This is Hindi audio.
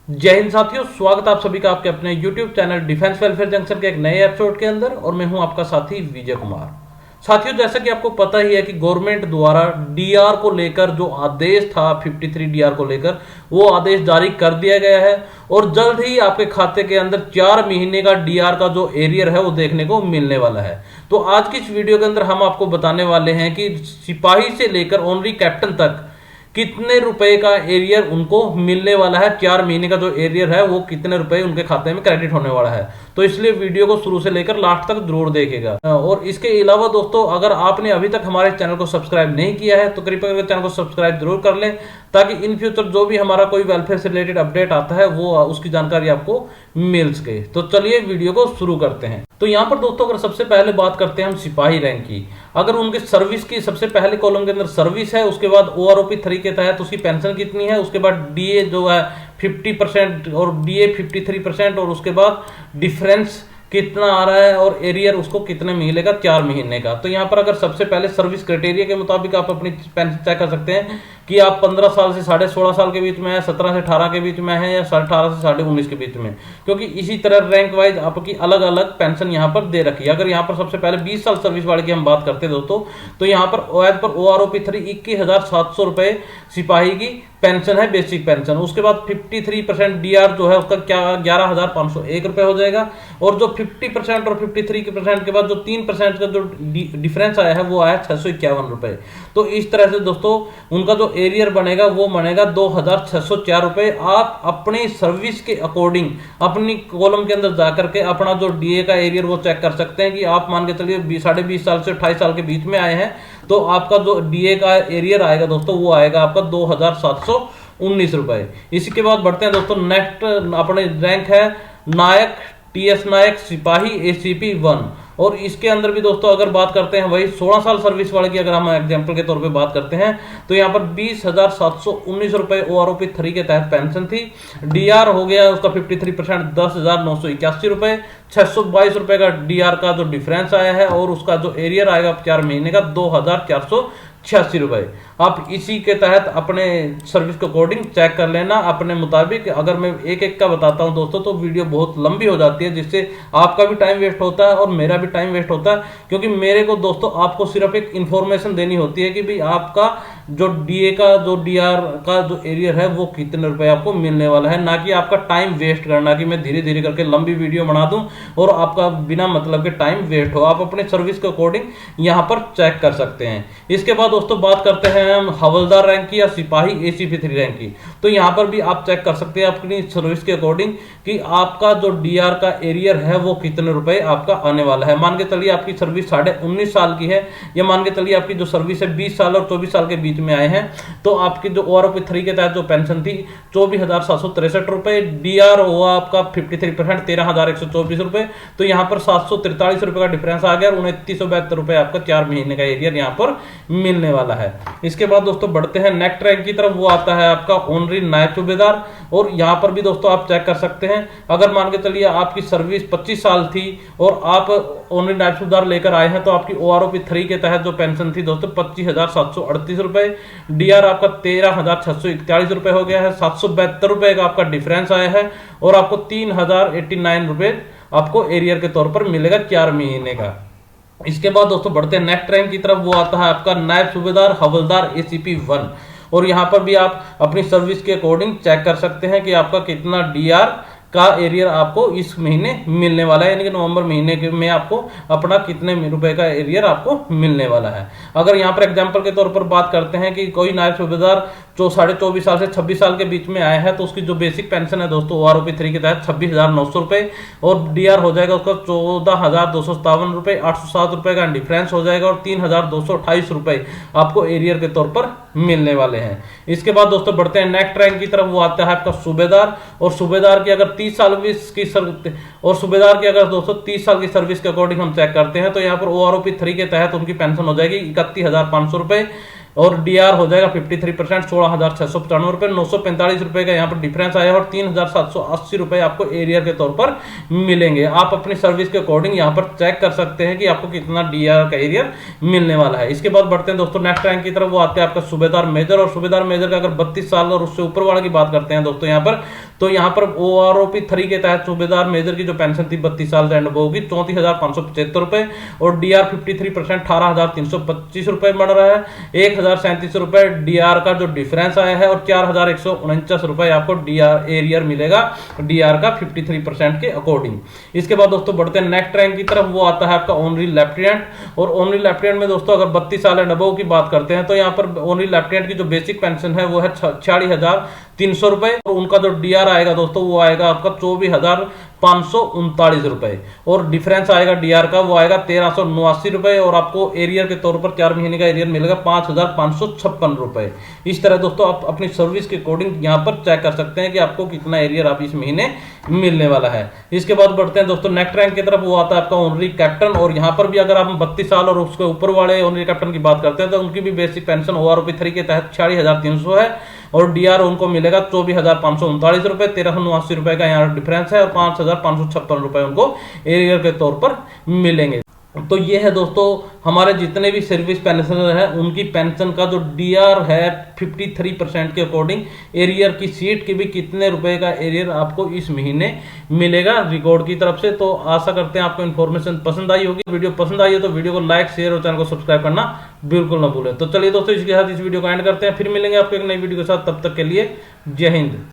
जय हिंद साथियों, स्वागत आप सभी का आपके अपने YouTube channel defence welfare junction के एक नए एपिसोड के अंदर। और मैं हूं आपका साथी विजय कुमार। साथियों, जैसा कि आपको पता ही है कि गवर्नमेंट द्वारा डीआर को लेकर जो आदेश था 53 डीआर को लेकर, वो आदेश जारी कर दिया गया है और जल्द ही आपके खाते के अंदर 4 महीने का डीआर का जो एरियर है वो देखने को मिलने वाला है। तो आज की इस वीडियो के अंदर हम आपको बताने वाले हैं कि सिपाही से लेकर ऑनरी कैप्टन तक कितने रुपए का एरियर उनको मिलने वाला है। 4 महीने का जो एरियर है वो कितने रुपए उनके खाते में क्रेडिट होने वाला है। तो इसलिए वीडियो को शुरू से लेकर लास्ट तक जरूर देखेगा। और इसके अलावा दोस्तों, अगर आपने अभी तक हमारे चैनल को सब्सक्राइब नहीं किया है तो कृपया करके चैनल को सब्सक्राइब जरूर कर लें, ताकि इन फ्यूचर जो भी हमारा कोई वेलफेयर से रिलेटेड अपडेट आता है वो उसकी जानकारी आपको मिल सके। तो चलिए वीडियो को शुरू करते हैं। तो यहाँ पर दोस्तों, अगर सबसे पहले बात करते हैं हम सिपाही रैंक की, अगर उनके सर्विस की सबसे पहले कॉलम के अंदर सर्विस है, उसके बाद OROP 3 के तहत उसकी पेंशन कितनी है, उसके बाद डीए जो है 50% और डीए 53%, और उसके बाद डिफरेंस कितना आ रहा है और एरियर उसको कितने मिलेगा 4 महीने का। तो यहाँ पर अगर सबसे पहले सर्विस क्राइटेरिया के मुताबिक आप अपनी पेंशन चेक कर सकते हैं कि आप 15 साल से 16.5 साल के बीच में है, 17 से 18 के बीच में है, या 18 से 19.5 के बीच में, क्योंकि इसी तरह रैंक वाइज आपकी अलग अलग पेंशन यहाँ पर दे रखी है। अगर यहाँ पर सबसे पहले 20 साल सर्विस वाले की हम बात करते हैं दोस्तों, तो यहाँ पर एज पर OROP 3 21,700 रुपए सिपाही की पेंशन है, बेसिक पेंशन। उसके बाद 53% डीआर जो है उसका क्या 11,501 रुपए हो जाएगा, और जो 50% और 53% के बाद जो 3% का जो डिफरेंस आया है वो आया 651 रुपए। तो इस तरह से दोस्तों उनका जो एरियर बनेगा वो बनेगा 2,604 रुपए। आप अपनी सर्विस के अकॉर्डिंग अपनी कॉलम के अंदर जाकर के अपना जो डीए का एरियर वो चेक कर सकते हैं कि आप मान के चलिए 20 साल से 28 साल के बीच में आए हैं, तो आपका जो डीए का एरियर आएगा दोस्तों वो आएगा आपका 2,719 रुपए। इसी के बाद बढ़ते हैं दोस्तों, नेक्स्ट अपने रैंक है नायक, TS नायक सिपाही ACP 1। और इसके अंदर भी दोस्तों अगर बात करते हैं वही 16 साल सर्विस वाले की, अगर हम एग्जांपल के तौर पे बात करते हैं, तो यहाँ पर 20,719 रुपए OROP 3 के तहत पेंशन थी। डीआर हो गया उसका 53% 10,981 रुपए। 622 रुपए का डीआर का जो डिफरेंस आया है, और उसका जो एरियर आएगा 4 महीने का 2,486 रुपए। आप इसी के तहत अपने सर्विस के अकॉर्डिंग चेक कर लेना अपने मुताबिक। अगर मैं एक एक का बताता हूं दोस्तों तो वीडियो बहुत लंबी हो जाती है, जिससे आपका भी टाइम वेस्ट होता है और मेरा भी टाइम वेस्ट होता है, क्योंकि मेरे को दोस्तों आपको सिर्फ एक इंफॉर्मेशन देनी होती है कि भाई आपका जो डीए का जो डीआर का जो एरियर है वो कितने रुपए आपको मिलने वाला है, ना कि आपका टाइम वेस्ट करना कि मैं धीरे धीरे करके लंबी वीडियो बना दूं और आपका बिना मतलब के टाइम वेस्ट हो। आप अपने सर्विस के अकॉर्डिंग यहां पर चेक कर सकते हैं। इसके बाद दोस्तों बात करते हैं हम हवलदार रैंक की या सिपाही ACP 3 रैंक की। तो यहां पर भी आप चेक कर सकते हैं अपनी सर्विस के अकॉर्डिंग कि आपका जो डीआर का एरियर है वो कितने रुपए आपका आने वाला है। मान के चलिए आपकी सर्विस 19.5 साल की है, या मान के चलिए आपकी जो सर्विस है 20 साल और 24 साल के बीच में आए हैं, तो आपकी जो OROP 3 के तहत जो पेंशन थी 24,763 रुपए। डीआर हुआ आपका 53% 13,124 रुपए। तो यहाँ पर 743 रुपए का डिफरेंस आ गया और 2972 रुपए आपका 4 महीने का एरियर यहाँ पर मिलने वाला है। इसके बाद दोस्तों बढ़ते हैं नेक्स्ट रैंक की तरफ, वो आता है आपका ऑनरी नायब सूबेदार। और यहाँ पर भी दोस्तों आप चेक कर सकते हैं, अगर मान के चलिए आपकी सर्विस 25 साल थी और आप ऑनरी नायब सूबेदार लेकर आए हैं, तो आपकी OROP 3 के तहत जो पेंशन थी दोस्तों 25,738 रुपए। डीआर आपका 13,641 रुपए हो गया है। 772 रुपए का आपका डिफरेंस आया है, और आपको 3,089 रुपए आपको एरियर के तौर पर मिलेगा 4 महीने का। इसके बाद दोस्तों बढ़ते हैं नेक्स्ट रैंक की तरफ, वो आता है आपका नायब सूबेदार हवलदार ACP 1। और यहां पर भी आप अपनी सर्विस के अकॉर्डिंग चेक कर सकते हैं कि आपका कितना डीआर का एरियर आपको इस महीने मिलने वाला है, यानी कि नवंबर महीने में आपको अपना कितने रुपए का एरियर आपको मिलने वाला है। अगर यहाँ पर एग्जांपल के तौर पर बात करते हैं कि कोई नायब सूबेदार जो 24.5 साल से 26 साल के बीच में आया है, तो उसकी जो बेसिक पेंशन है दोस्तों OROP 3 के तहत 26,900 रुपए, और डीआर हो जाएगा उसका 14,257 रुपए। 807 रुपए का डिफरेंस हो जाएगा, और 3,228 रुपए आपको एरियर के तौर पर मिलने वाले हैं। इसके बाद दोस्तों बढ़ते हैं नेक्स्ट रैंक की तरफ, वो आता है आपका सूबेदार। और सूबेदार की अगर 30 साल की और सूबेदार की अगर दोस्तों 30 साल की सर्विस के अकॉर्डिंग हम चेक करते हैं, तो यहाँ पर OROP 3 के तहत उनकी पेंशन हो जाएगी 31,500 रुपए। और डीआर हो जाएगा 53%, 16,695 रुपए, 945 रुपए का यहाँ पर डिफरेंस आया और 3,780 रुपए आपको एरियर के तौर पर मिलेंगे। आप अपनी सर्विस के अकॉर्डिंग यहाँ पर चेक कर सकते हैं कि आपको कितना डीआर का एरियर मिलने वाला है। इसके बाद बढ़ते हैं दोस्तों नेक्स्ट रैंक की तरफ, वो आते हैं आपका सूबेदार मेजर। और सूबेदार मेजर का अगर 32 साल और उससे ऊपर वाले की बात करते हैं दोस्तों यहाँ पर, तो यहाँ पर OROP 3 के तहत सूबेदार मेजर की जो पेंशन थी 32 साल से एंड होगी 34,575 रुपए, और डीआर 53%, 18,325 रुपए बढ़ रहा है। 1,037 रुपए डीआर का जो डिफरेंस आया है और 4,149 रुपए आपको डीआर एरियर मिलेगा डीआर का 53% के अकॉर्डिंग। इसके बाद दोस्तों बढ़ते हैं नेक्स्ट रैंक की तरफ, वो आता है आपका ऑनरी लेफ्टिनेंट। और ऑनरी लेफ्टिनेंट में दोस्तों अगर 32 साल एंड अबव की बात करते हैं तो यहाँ पर ऑनरी लेफ्टिनेंट की जो बेसिक पेंशन है वो है 46,300 रुपए, और उनका जो डीआर आएगा दोस्तों वो आएगा आपका 24,539 रुपए, और डिफरेंस आएगा डीआर का वो आएगा 1,389 रुपए, और आपको एरियर के तौर पर 4 महीने का एरियर मिलेगा 5,556 रुपए। इस तरह दोस्तों आप अपनी सर्विस के अकॉर्डिंग यहाँ पर चेक कर सकते हैं कि आपको कितना एरियर आप इस महीने मिलने वाला है। इसके बाद बढ़ते हैं दोस्तों नेक्स्ट रैंक की तरफ, वो आता है आपका ऑनरी कैप्टन। और यहाँ पर भी अगर आप 32 साल और उसके ऊपर वाले ऑनरी कैप्टन की बात करते हैं तो उनकी भी बेसिक पेंशन OROP 3 के तहत 46,300 है, और डीआर उनको मिलेगा 24,539 रुपए, 1,389 रुपए का यहाँ डिफरेंस है, और 5,556 रुपए उनको एरियर के तौर पर मिलेंगे। तो ये है दोस्तों हमारे जितने भी सर्विस पेंशनर हैं उनकी पेंशन का जो डीआर है 53% के अकॉर्डिंग, एरियर की सीट की भी कितने रुपए का एरियर आपको इस महीने मिलेगा रिकॉर्ड की तरफ से। तो आशा करते हैं आपको इन्फॉर्मेशन पसंद आई होगी। वीडियो पसंद आई है तो वीडियो को लाइक, शेयर और चैनल को सब्सक्राइब करना बिल्कुल ना भूलें। तो चलिए दोस्तों इसके साथ इस वीडियो को एंड करते हैं, फिर मिलेंगे आपको एक नई वीडियो के साथ, तब तक के लिए जय हिंद।